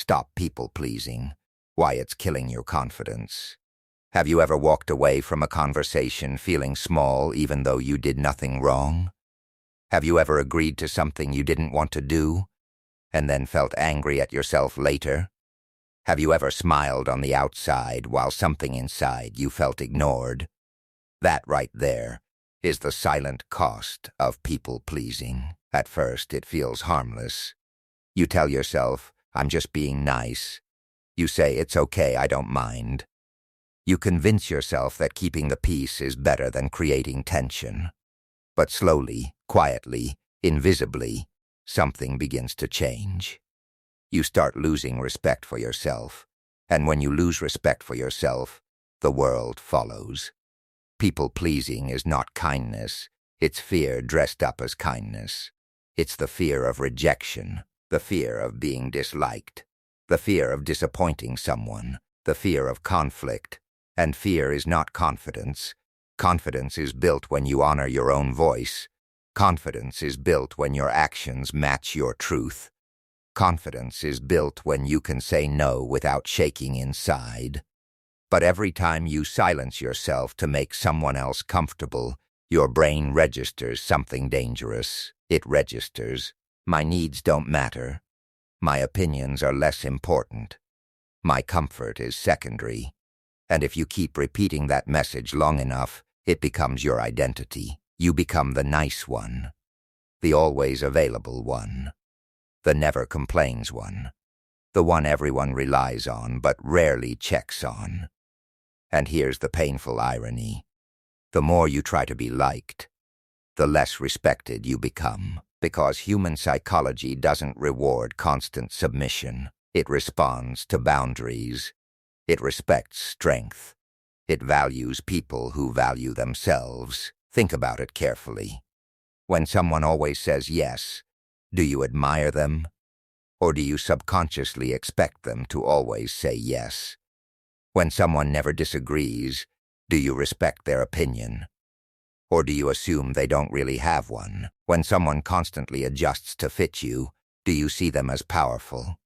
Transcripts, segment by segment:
Stop people-pleasing. Why it's killing your confidence. Have you ever walked away from a conversation feeling small even though you did nothing wrong? Have you ever agreed to something you didn't want to do, and then felt angry at yourself later? Have you ever smiled on the outside while something inside you felt ignored? That right there is the silent cost of people-pleasing. At first, it feels harmless. You tell yourself, I'm just being nice. You say, it's okay, I don't mind. You convince yourself that keeping the peace is better than creating tension. But slowly, quietly, invisibly, something begins to change. You start losing respect for yourself, and when you lose respect for yourself, the world follows. People-pleasing is not kindness, it's fear dressed up as kindness. It's the fear of rejection, the fear of being disliked, the fear of disappointing someone, the fear of conflict. And fear is not confidence. Confidence is built when you honor your own voice. Confidence is built when your actions match your truth. Confidence is built when you can say no without shaking inside. But every time you silence yourself to make someone else comfortable, your brain registers something dangerous. It registers, my needs don't matter. My opinions are less important. My comfort is secondary. And if you keep repeating that message long enough, it becomes your identity. You become the nice one, the always available one, the never complains one, the one everyone relies on but rarely checks on. And here's the painful irony. The more you try to be liked, the less respected you become, because human psychology doesn't reward constant submission. It responds to boundaries. It respects strength. It values people who value themselves. Think about it carefully. When someone always says yes, do you admire them? Or do you subconsciously expect them to always say yes? When someone never disagrees, do you respect their opinion? Or do you assume they don't really have one? When someone constantly adjusts to fit you, do you see them as powerful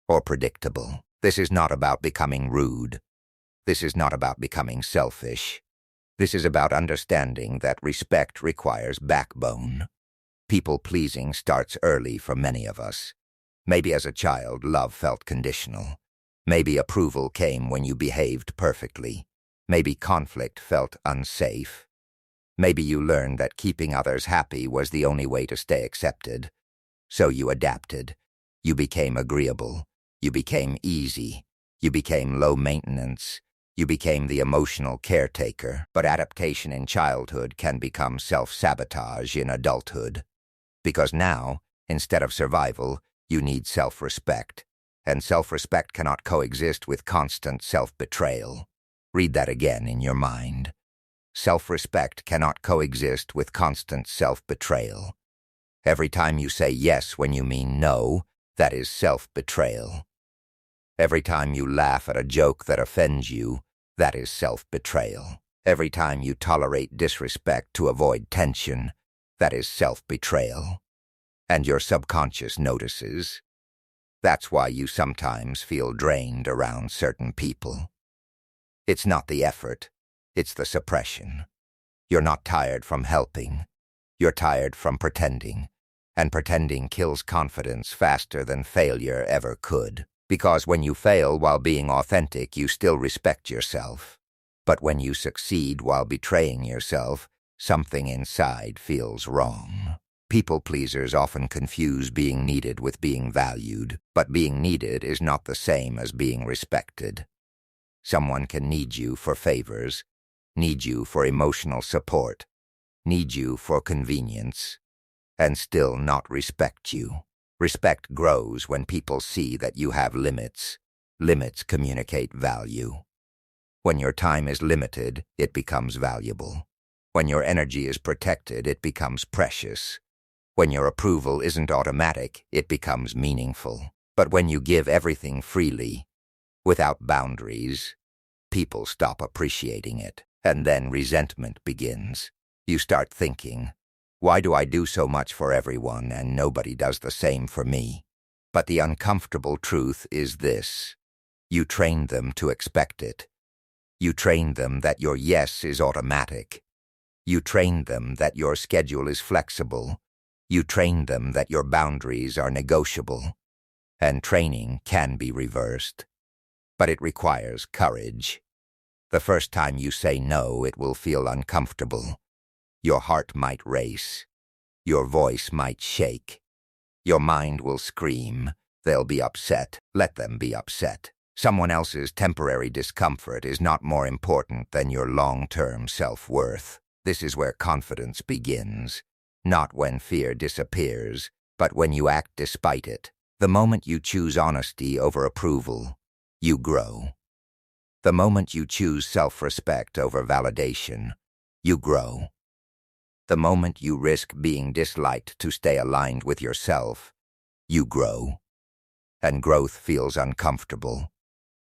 or predictable? This is not about becoming rude. This is not about becoming selfish. This is about understanding that respect requires backbone. People-pleasing starts early for many of us. Maybe as a child, love felt conditional. Maybe approval came when you behaved perfectly. Maybe conflict felt unsafe. Maybe you learned that keeping others happy was the only way to stay accepted. So you adapted. You became agreeable. You became easy. You became low maintenance. You became the emotional caretaker. But adaptation in childhood can become self-sabotage in adulthood. Because now, instead of survival, you need self-respect. And self-respect cannot coexist with constant self-betrayal. Read that again in your mind. Self-respect cannot coexist with constant self-betrayal. Every time you say yes when you mean no, that is self-betrayal. Every time you laugh at a joke that offends you, that is self-betrayal. Every time you tolerate disrespect to avoid tension, that is self-betrayal. And your subconscious notices. That's why you sometimes feel drained around certain people. It's not the effort, it's the suppression. You're not tired from helping. You're tired from pretending. And pretending kills confidence faster than failure ever could. Because when you fail while being authentic, you still respect yourself. But when you succeed while betraying yourself, something inside feels wrong. People-pleasers often confuse being needed with being valued, but being needed is not the same as being respected. Someone can need you for favors, need you for emotional support, need you for convenience, and still not respect you. Respect grows when people see that you have limits. Limits communicate value. When your time is limited, it becomes valuable. When your energy is protected, it becomes precious. When your approval isn't automatic, it becomes meaningful. But when you give everything freely, without boundaries, people stop appreciating it. And then resentment begins. You start thinking, why do I do so much for everyone and nobody does the same for me? But the uncomfortable truth is this. You trained them to expect it. You trained them that your yes is automatic. You trained them that your schedule is flexible. You trained them that your boundaries are negotiable. And training can be reversed. But it requires courage. The first time you say no, it will feel uncomfortable. Your heart might race. Your voice might shake. Your mind will scream. They'll be upset. Let them be upset. Someone else's temporary discomfort is not more important than your long-term self-worth. This is where confidence begins. Not when fear disappears, but when you act despite it. The moment you choose honesty over approval, you grow. The moment you choose self-respect over validation, you grow. The moment you risk being disliked to stay aligned with yourself, you grow. And growth feels uncomfortable.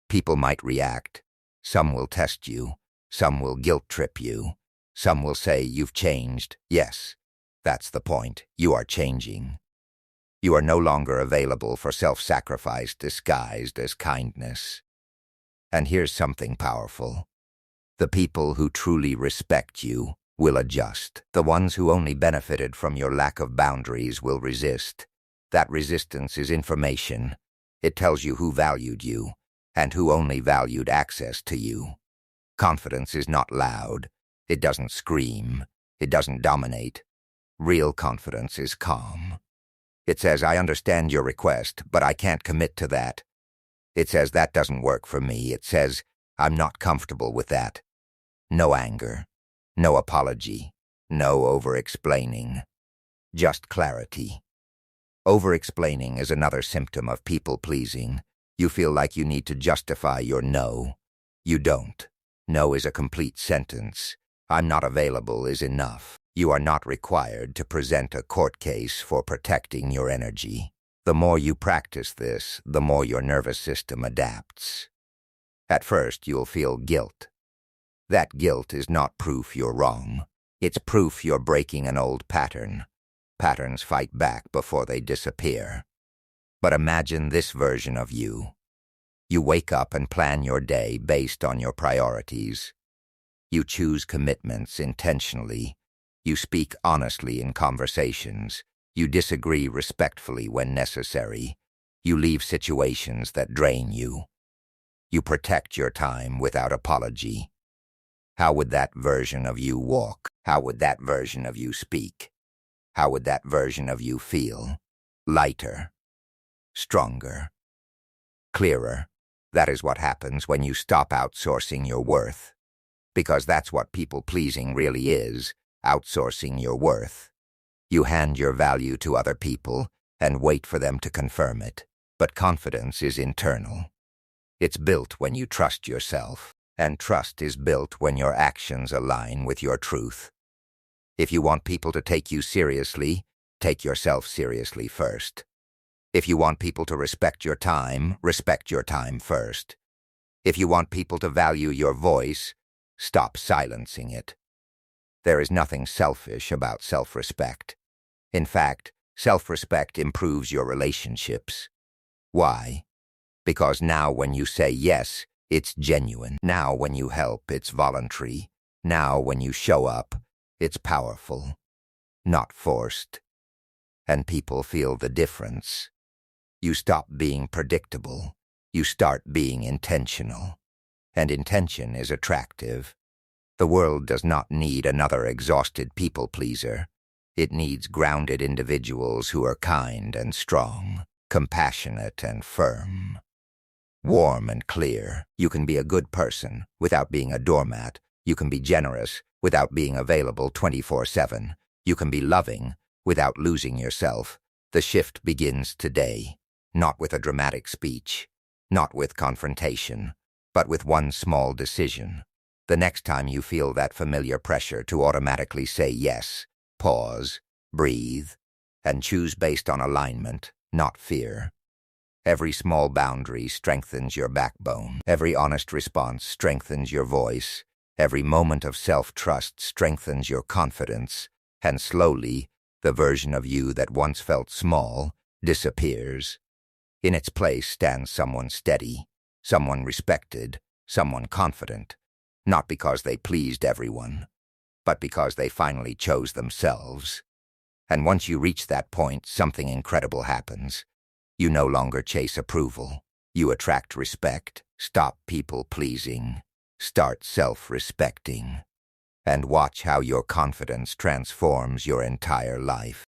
People might react. Some will test you. Some will guilt-trip you. Some will say you've changed. Yes, that's the point. You are changing. You are no longer available for self-sacrifice disguised as kindness. And here's something powerful. The people who truly respect you will adjust. The ones who only benefited from your lack of boundaries will resist. That resistance is information. It tells you who valued you and who only valued access to you. Confidence is not loud. It doesn't scream. It doesn't dominate. Real confidence is calm. It says, I understand your request, but I can't commit to that. It says, that doesn't work for me. It says, I'm not comfortable with that. No anger. No apology. No over-explaining. Just clarity. Over-explaining is another symptom of people-pleasing. You feel like you need to justify your no. You don't. No is a complete sentence. I'm not available is enough. You are not required to present a court case for protecting your energy. The more you practice this, the more your nervous system adapts. At first, you'll feel guilt. That guilt is not proof you're wrong. It's proof you're breaking an old pattern. Patterns fight back before they disappear. But imagine this version of you. You wake up and plan your day based on your priorities. You choose commitments intentionally. You speak honestly in conversations. You disagree respectfully when necessary. You leave situations that drain you. You protect your time without apology. How would that version of you walk? How would that version of you speak? How would that version of you feel? Lighter. Stronger. Clearer. That is what happens when you stop outsourcing your worth. Because that's what people-pleasing really is. Outsourcing your worth. You hand your value to other people and wait for them to confirm it. But confidence is internal. It's built when you trust yourself, and trust is built when your actions align with your truth. If you want people to take you seriously, take yourself seriously first. If you want people to respect your time first. If you want people to value your voice, stop silencing it. There is nothing selfish about self-respect. In fact, self-respect improves your relationships. Why? Because now when you say yes, it's genuine. Now when you help, it's voluntary. Now when you show up, it's powerful, not forced. And people feel the difference. You stop being predictable. You start being intentional. And intention is attractive. The world does not need another exhausted people-pleaser. It needs grounded individuals who are kind and strong, compassionate and firm, warm and clear. You can be a good person without being a doormat. You can be generous without being available 24/7. You can be loving without losing yourself. The shift begins today, not with a dramatic speech, not with confrontation, but with one small decision. The next time you feel that familiar pressure to automatically say yes, pause, breathe, and choose based on alignment, not fear. Every small boundary strengthens your backbone. Every honest response strengthens your voice. Every moment of self-trust strengthens your confidence. And slowly, the version of you that once felt small disappears. In its place stands someone steady, someone respected, someone confident, not because they pleased everyone, but because they finally chose themselves. And once you reach that point, something incredible happens. You no longer chase approval. You attract respect, stop people-pleasing, start self-respecting, and watch how your confidence transforms your entire life.